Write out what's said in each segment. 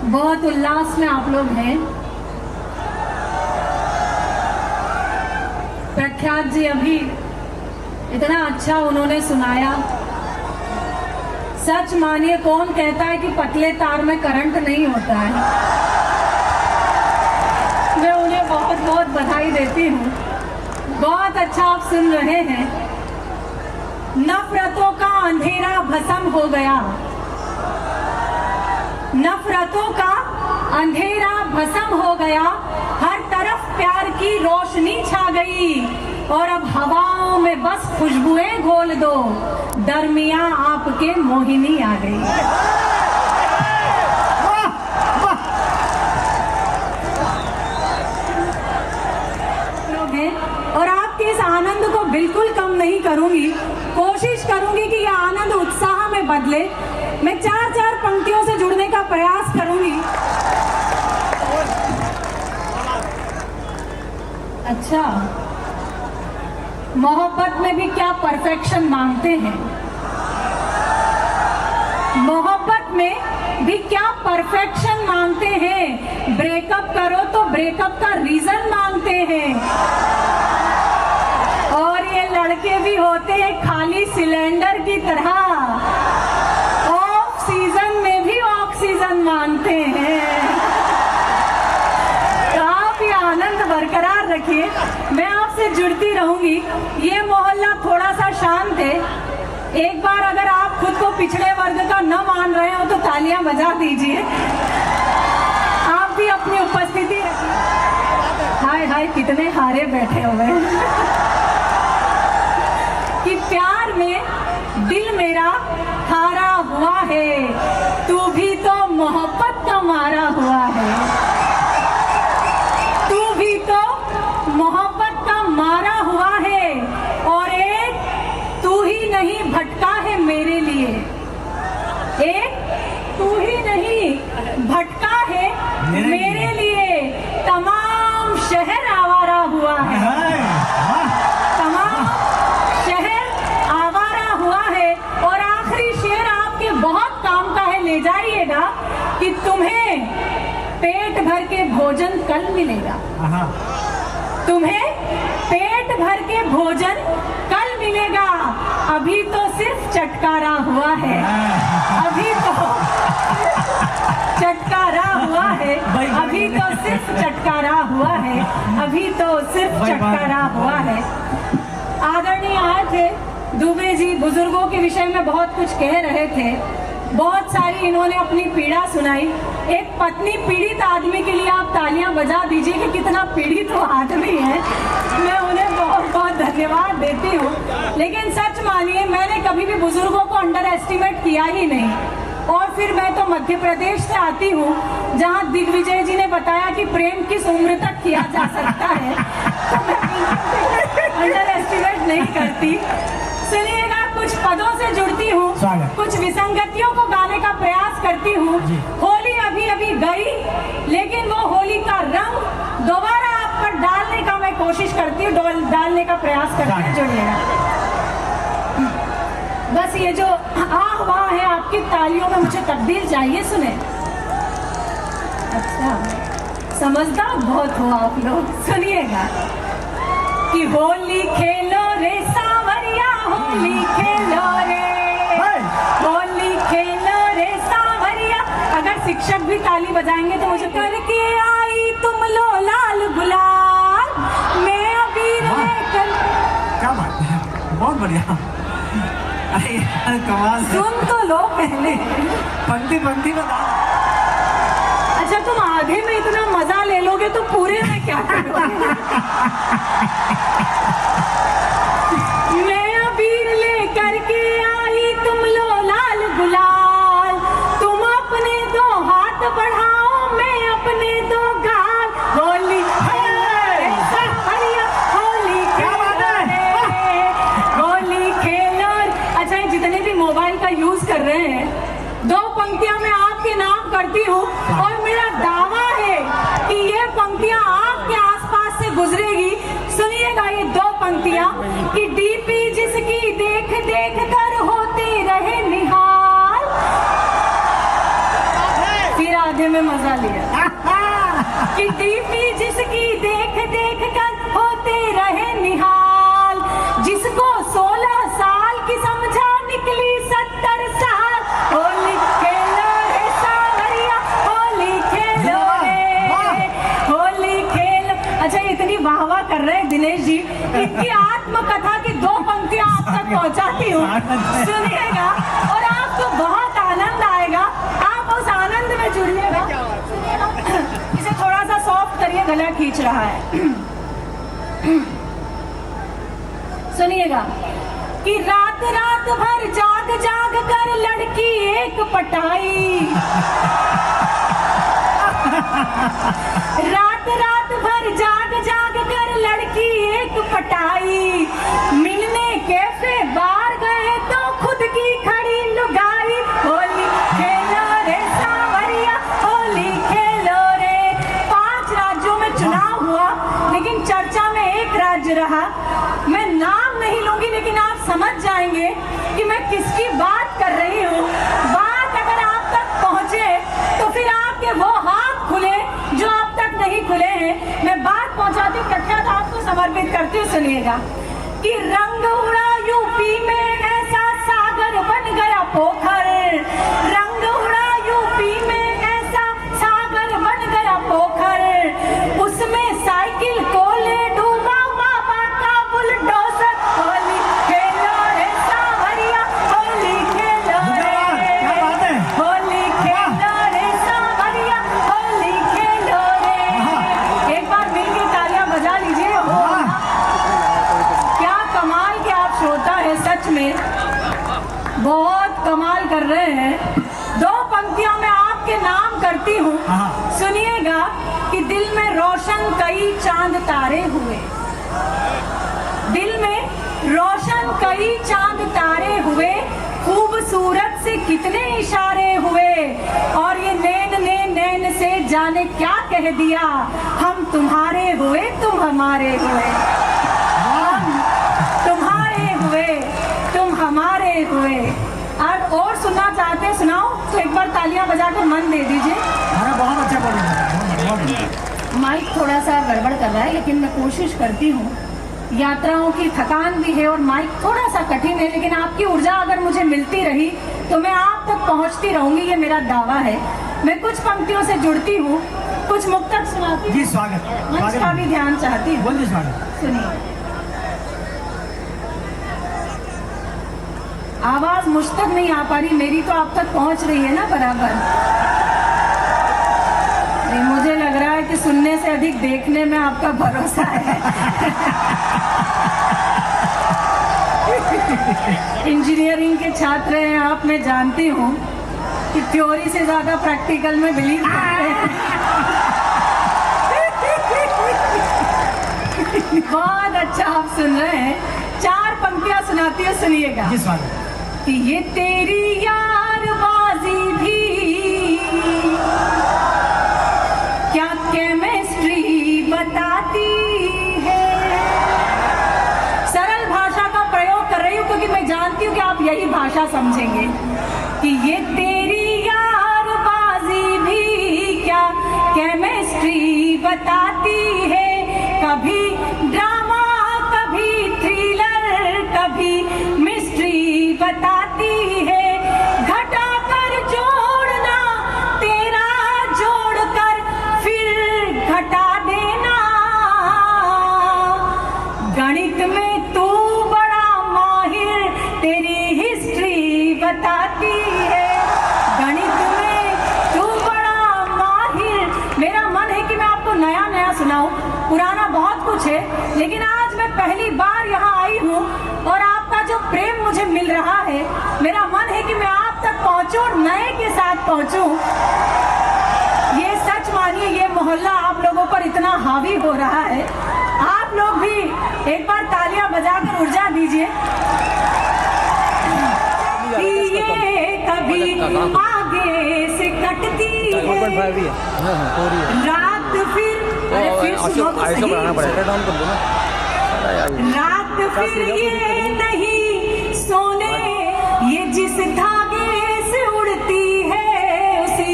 बहुत उल्लास में आप लोग हैं। प्रख्यात जी अभी इतना अच्छा उन्होंने सुनाया। सच मानिए, कौन कहता है कि पतले तार में करंट नहीं होता है। मैं उन्हें बहुत बहुत बधाई देती हूँ। बहुत अच्छा आप सुन रहे हैं। नफरतों का अंधेरा भस्म हो गया, नफरतों का अंधेरा भस्म हो गया, हर तरफ प्यार की रोशनी छा गई और अब हवाओं में बस खुशबुएं घोल दो, दरमियां आपके मोहिनी आ गई। लोग हैं और आपके इस आनंद को बिल्कुल कम नहीं करूंगी। कोशिश करूंगी कि यह आनंद उत्साह में बदले। मैं चार चार पंक्तियों से जुड़ने का प्रयास करूंगी। अच्छा, मोहब्बत में भी क्या परफेक्शन मांगते हैं। मोहब्बत में भी क्या परफेक्शन मांगते हैं। ब्रेकअप करो तो ब्रेकअप का रीजन मांगते हैं। और ये लड़के भी होते हैं खाली सिलेंडर की तरह, ऑफ सीजन में भी ऑक्सीजन मांगते हैं। तो आप ये आनंद बरकरार रखिए, मैं आपसे जुड़ती रहूंगी। ये मोहल्ला थोड़ा सा शांत है। एक बार अगर आप खुद को पिछड़े वर्ग का न मान रहे हो तो तालियां बजा दीजिए। आप भी अपनी उपस्थिति रखिए। हाय हाय, कितने हारे बैठे हुए हैं कि प्यार में दिल मेरा हारा हुआ है, तू भी तो मोहब्बत का मारा हुआ है। तू भी तो मोहब्बत का मारा हुआ है और एक तू ही नहीं भटका है मेरे लिए। एक तू ही नहीं भटका है मेरे लिए। तमाम शहर आवारा हुआ है, तमाम शहर आवारा हुआ है। और आखिरी शेर आपके बहुत काम का है, ले जाइएगा कि तुम्हें पेट भर के भोजन कल मिलेगा। तुम्हें पेट भर के भोजन कल मिलेगा। अभी तो सिर्फ चटकारा हुआ है, अभी तो चटकारा हुआ है, अभी तो सिर्फ चटकारा हुआ है, अभी तो सिर्फ चटकारा हुआ है। आदरणीय आए थे दुबे जी, बुजुर्गों के विषय में बहुत कुछ कह रहे थे। बहुत सारी इन्होंने अपनी पीड़ा सुनाई। एक पत्नी पीड़ित आदमी के लिए आप तालियां बजा दीजिए कि कितना पीड़ित वो आदमी है। मैं उन्हें बहुत बहुत धन्यवाद देती हूँ। लेकिन सच मानिए, मैंने कभी भी बुजुर्गों को अंडर एस्टिमेट किया ही नहीं। और फिर मैं तो मध्य प्रदेश से आती हूँ जहाँ दिग्विजय जी ने बताया कि प्रेम किस उम्र तक किया जा सकता है, तो मैं अंडर एस्टिमेट नहीं करती। सुनिएगा, कुछ पदों से जुड़ती हूँ, कुछ विसंगतियों को गाने का प्रयास करती हूँ। होली अभी अभी गई, लेकिन वो होली का रंग दोबारा आप पर डालने का मैं कोशिश करती हूँ, डालने का प्रयास करती हूँ। जुड़िएगा। बस ये जो आह वाह है आपकी तालियों में, मुझे तब्दील चाहिए। सुने, अच्छा समझदार बहुत हो आप लोग। सुनिएगा कि होली खेलो रे सावरिया, होली खेलो रे, होली खेलो रे सावरिया। अगर शिक्षक भी ताली बजाएंगे तो मुझे करके आई तुम लो लाल गुलाल, मैं अबीर लेकर। क्या बात है, बहुत बढ़िया। अरे कमाल, सुन तो लो पहले, पंक्ति पंक्ति बता। अच्छा, तुम आधे में इतना मजा ले लोगे तो पूरे में क्या करोगे। मैं अबीर लेकर के आई तुम लो लाल गुलाल, तुम अपने दो हाथ बढ़ाओ मैं अपने दो गाल। होली होली होली खेलो। अच्छा, जितने भी मोबाइल का यूज कर रहे हैं, दो पंक्तियां मैं आपके नाम करती हूँ और मेरा दावा है कि ये पंक्तियां आपके आसपास से गुजरेगी। सुनिएगा ये दो पंक्तियां कि डीपी जिसकी देख देख कर होते रहे निहाल। फिर आधे में मजा लिया कि डीपी जिसकी देख देख कर होते रहे निहाल, जिसको 16 साल की समझा निकली 70 साल। होली खेलो रे सावरिया, होली खेलो रे, होली खेलो। अच्छा, इतनी वाहवाह कर रहे हैं दिनेश जी, इनकी आत्मकथा की 2 पंक्तियां आप तक पहुंचाती हूँ, सुनिएगा और आपको बहुत आनंद आएगा। आप उस आनंद में जुड़िएगा। इसे थोड़ा सा सॉफ्ट करिए, गला खींच रहा है। सुनिएगा कि रात रात भर जाग जाग कर लड़की एक पटाई, रात रात भर जाग जाग कर लड़की एक पटाई, मिलने कैफे बार गए तो खुद की खड़ी लुगाई। होली खेलो रे सावरिया, होली खेलो रे। 5 राज्यों में चुनाव हुआ, लेकिन चर्चा में एक राज्य रहा। मैं नाम नहीं लूंगी, लेकिन आप समझ जाएंगे कि मैं किसकी बात कर रही हूँ। बात अगर आप तक पहुंचे तो फिर आपके वो हाथ खुले जो आप तक नहीं खुले हैं। मैं बात पहुंचाती हूँ, प्रख्यात आपको समर्पित करती हूँ। सुनिएगा कि रंग उड़ा यूपी में ऐसा सागर बन गया पोखर, रंग उड़ा यूपी में ऐसा सागर बन गया पोखर, उसमें साइकिल को ले डूबा बाबा का बुलडोजर। होली खेलो रे सावरिया, होली खेलो रे, होली खेलो रे सावरिया, होली खेलो रे। एक बार मिलकर तालियां बजा लीजिए। हो क्या कमाल के आप श्रोता है, सच में बहुत कमाल कर रहे हैं। 2 पंक्तियों में आपके नाम करती हूँ, सुनिएगा कि दिल में रोशन कई चांद तारे हुए, दिल में रोशन कई चांद तारे हुए, खूबसूरत से कितने इशारे हुए, और ये नैन ने नैन से जाने क्या कह दिया, हम तुम्हारे हुए तुम हमारे हुए, हम तुम्हारे हुए तुम हमारे हुए। और सुनना चाहते हैं, सुनाओ तो एक बार तालियां बजाकर मन दे दीजिए। बहुत अच्छा बोल रहे हैं। माइक थोड़ा सा गड़बड़ कर रहा है, लेकिन मैं कोशिश करती हूँ। यात्राओं की थकान भी है और माइक थोड़ा सा कठिन है, लेकिन आपकी ऊर्जा अगर मुझे मिलती रही तो मैं आप तक पहुँचती रहूंगी, ये मेरा दावा है। मैं कुछ पंक्तियों से जुड़ती हूँ, कुछ मुक्तक सुनाती जी, हूँ, स्वागत मंच का भी ध्यान चाहती हूँ। बोलिए स्वागत। सुनिए, आवाज मुझ तक नहीं आ पा रही, मेरी तो आप तक पहुंच रही है ना बराबर। नहीं, मुझे लग रहा है कि सुनने से अधिक देखने में आपका भरोसा है। इंजीनियरिंग के छात्र हैं आप, मैं जानती हूँ कि थ्योरी से ज्यादा प्रैक्टिकल में बिलीव करते हैं। बहुत अच्छा आप सुन रहे हैं। 4 पंक्तियां सुनाती है, सुनिएगा कि ये तेरी यारबाजी भी क्या केमिस्ट्री बताती है। सरल भाषा का प्रयोग कर रही हूँ क्योंकि मैं जानती हूँ कि आप यही भाषा समझेंगे कि ये तेरी यारबाजी भी क्या केमिस्ट्री बताती है। कभी ड्रामा, कभी थ्रिलर, कभी मिस्ट्री बताती है। घटा कर जोड़ना, तेरा जोड़कर फिर घटा देना। गणित में तू बड़ा माहिर, तेरी हिस्ट्री बताती है। गणित में तू बड़ा माहिर। मेरा मन है कि मैं आपको नया नया सुनाऊं, पुराना बहुत कुछ है, लेकिन आज मैं पहली बार यहाँ आई हूँ और आपका जो प्रेम मुझे मिल रहा है, मेरा मन है कि मैं आप तक पहुँचूं और नए के साथ पहुँचूं। ये सच मानिए, ये मोहल्ला आप लोगों पर इतना हावी हो रहा है। आप लोग भी एक बार तालियां बजाकर ऊर्जा दीजिए। ये कभी आगे से कटती है रात, फिर सुनो तो सही। रात फिर ये नहीं सोने, ये जिस धागे से उड़ती है उसी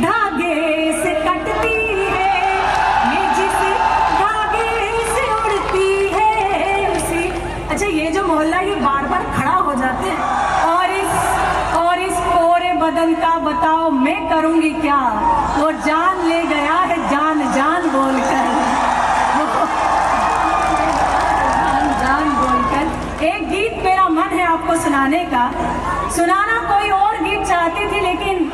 धागे मैं करूंगी क्या, वो जान ले गया है जान जान बोलकर, जान जान बोलकर। एक गीत मेरा मन है आपको सुनाने का, सुनाना कोई और गीत चाहती थी, लेकिन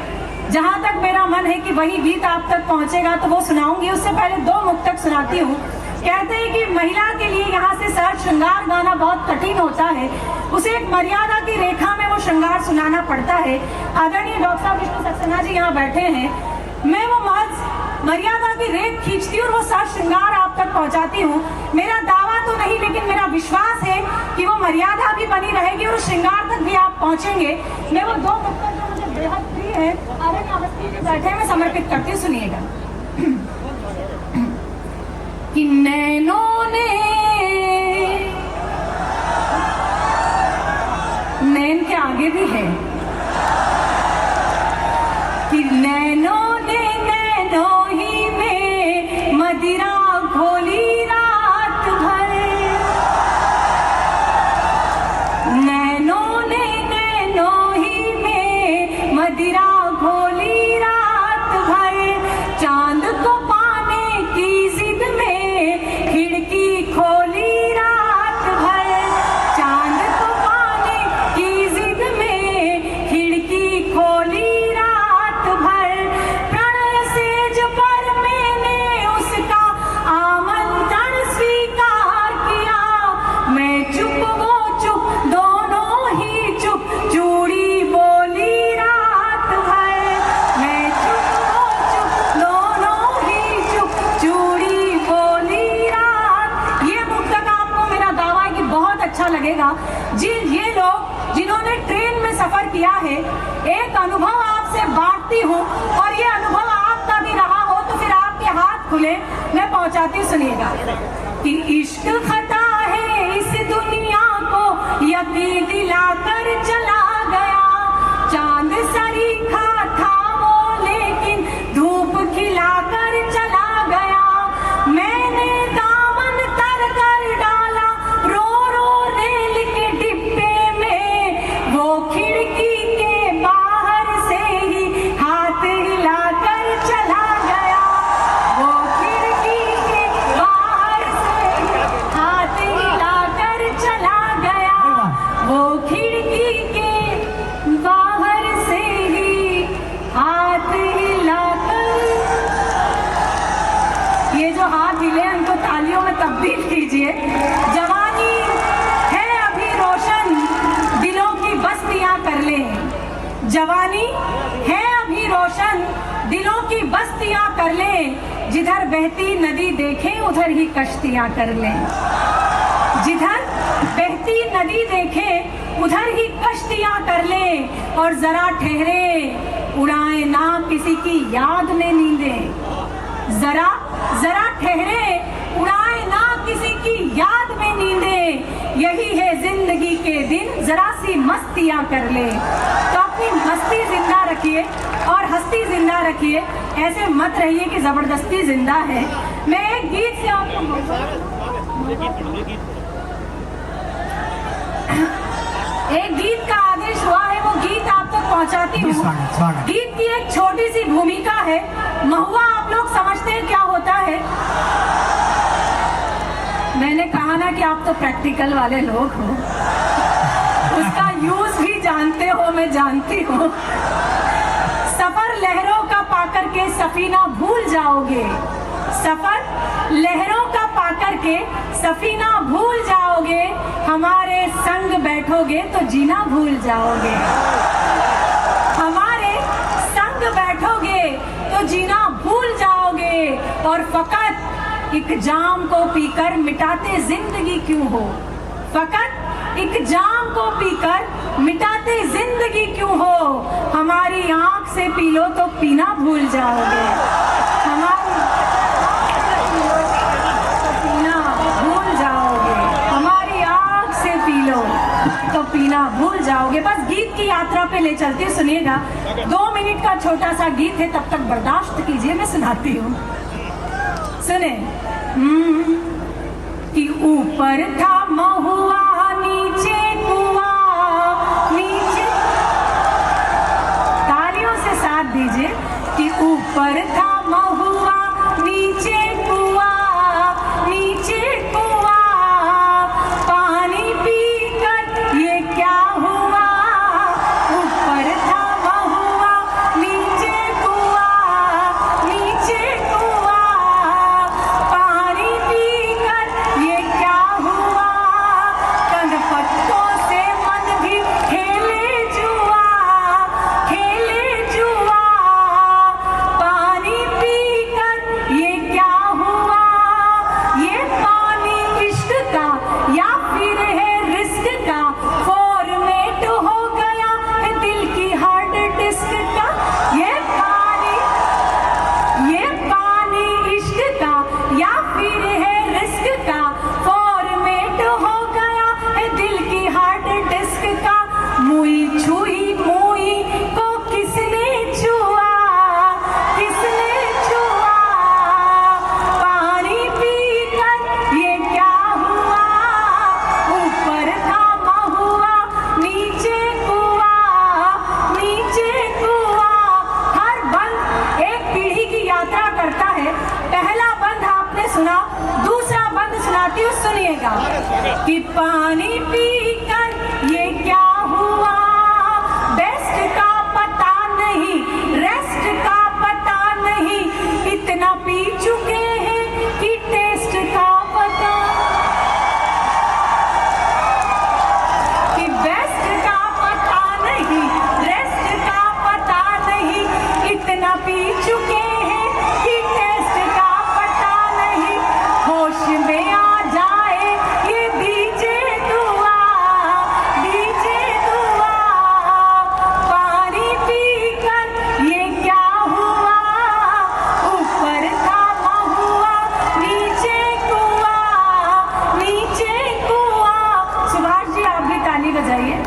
जहाँ तक मेरा मन है कि वही गीत आप तक पहुँचेगा तो वो सुनाऊंगी। उससे पहले 2 मुक्तक सुनाती हूँ। कहते हैं कि महिला के लिए यहाँ से सहज श्रृंगार गाना बहुत कठिन होता है, उसे एक मर्यादा की रेखा में वो श्रृंगार सुनाना पड़ता है। आदरणीय डॉक्टर साहब विष्णु सक्सेना जी यहाँ बैठे हैं, मैं वो महज मर्यादा की रेख खींचती हूँ और वो सहज श्रृंगार आप तक पहुँचाती हूँ। मेरा दावा तो नहीं, लेकिन मेरा विश्वास है कि वो मर्यादा भी बनी रहेगी और श्रृंगार तक भी आप पहुँचेंगे। मैं वो 2 मुक्तक जो मुझे बेहद प्रिय है आदरणीय अवस्थी जी बैठे में समर्पित करती हूँ, सुनिएगा। कि नैनों ने, नैन के आगे भी है, कि नैनों ने नैनों ही में मदिरा घोली रात भर, नैनों ने नैनों ही में मदिरा घोली रात भर, चांद को पाने की जिद में खिड़की खोली रात भर, चांद को पाने की जिद में खिड़की खोली रात भर, प्रणय सेज पर मैंने उसका आमंत्रण स्वीकार किया, मैं चुप वो चुप दोनों ही चुप, चूड़ी बोली रात भर, मैं चुप वो चुप दोनों ही चुप, चूड़ी बोली रात। ये मुक्तक आपको मेरा दावा है कि बहुत अच्छा लगेगा। जी, ये लोग जिन्होंने ट्रेन में सफर किया है, एक अनुभव आपसे बांटती हूँ और ये अनुभव आपका भी रहा हो तो फिर आपके हाथ खुले, मैं पहुंचाती हूँ, सुनिएगा। कि इश्क खता है इस दुनिया को यकीन दिलाकर चला गया, चांद सरीखा था वो लेकिन धूप खिलाकर चला गया, मैंने दामन तर कर डाला रो रो रेल के डिब्बे में, वो खिड़की के बाहर से ही हाथ हिलाकर चला गया, वो खिड़की के बाहर से ही हाथ हिलाकर चला गया, वो खिड़की के बाहर से ही हाथ हिलाकर। ये जो हाथ हिले उनको तालियों में तब्दील कीजिए। जवानी है अभी रोशन, दिलों की बस्तियां कर ले, जवानी है अभी रोशन, दिलों की बस्तियां कर ले, जिधर बहती नदी देखें उधर ही कश्तियां कर ले, जिधर बहती नदी देखे उधर ही कश्तियां कर ले, और जरा ठहरे उड़ाए ना किसी की याद में नींदे, जरा जरा ठहरे उड़ाए ना किसी की याद में नींदे, यही है जिंदगी के दिन, जरा सी मस्तियां कर ले। तो अपनी मस्ती जिंदा रखिए और हस्ती जिंदा रखिए, ऐसे मत रहिए कि जबरदस्ती जिंदा है। मैं एक गीत से आपको एक गीत का आदेश हुआ है, वो गीत आप तक पहुंचाती हूँ। गीत की एक छोटी सी भूमिका है। महुआ आप लोग समझते हैं क्या होता है? मैंने कहा ना कि आप तो प्रैक्टिकल वाले लोग हो, उसका यूज भी जानते हो, मैं जानती हूँ। सफर लहरों का पाकर के सफीना भूल जाओगे, सफर लहरों का पाकर के सफीना भूल जाओगे, हमारे संग बैठोगे तो जीना भूल जाओगे, हमारे संग बैठोगे तो जीना भूल जाओगे, और फकत एक जाम को पीकर मिटाते जिंदगी क्यों हो, फकत एक जाम को पीकर मिटाते जिंदगी क्यों हो, हमारी आंख से पी लो तो पीना भूल जाओगे, हमारी पीना भूल जाओगे, हमारी आंख से पी लो तो पीना भूल जाओगे। बस गीत की यात्रा पे ले चलते, सुनिएगा। 2 मिनट का छोटा सा गीत है, तब तक बर्दाश्त कीजिए, मैं सुनाती हूँ, सुने। कि ऊपर था महुआ नीचे कुआं, नीचे, तालियों से साथ दीजिए। लीजिए कि ऊपर था महुआ नीचे कुआं, नीचे कुआं, पानी पीकर ये क्या हुआ। ऊपर था महुआ नीचे कुआं, नीचे कुआं, पानी पीकर ये क्या हुआ। कंद पत्तों से मन भी खेले जुआ, खेले जुआ, पानी पीकर ये क्या हुआ। ये पानी इश्क का या फिर है रिस्क का, फॉर्मेट हो गया है दिल की हार्ड डिस्क का। ये पानी इश्क का या फिर है रिस्क का, फॉर्मेट हो गया है दिल की हार्ड डिस्क का। मुई छुई मुई को किसने छुआ, किसने छुआ, पानी पीकर ये क्या हुआ। ऊपर था महुआ नीचे कुआं, नीचे कुआं। हर बंद एक पीढ़ी की यात्रा करता है। पहला बंद आपने सुना, दूसरा बंद सुनाती हूँ, सुनिएगा कि पानी पीकर ये क्या हुआ। बेस्ट का पता नहीं, रेस्ट का पता नहीं, इतना पी चुके हैं कि टेस्ट का पता, कि बेस्ट का पता नहीं, रेस्ट का पता नहीं, इतना पी चुके हैं कि टेस्ट का पता नहीं। होश में आ जाए ये दीजिए दुआ, दीजिए दुआ, पानी पीकर ये क्या हुआ। ऊपर था महुआ नीचे कुआं, नीचे कुआं। सुभाष जी आप भी ताली बजाइए।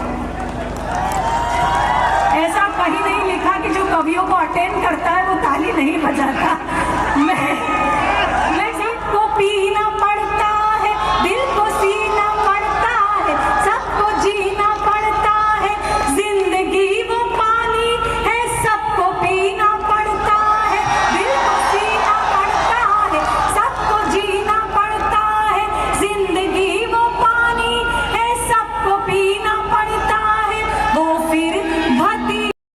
ऐसा कहीं नहीं लिखा कि जो कवियों को अटेंड करता है वो ताली नहीं बजाता।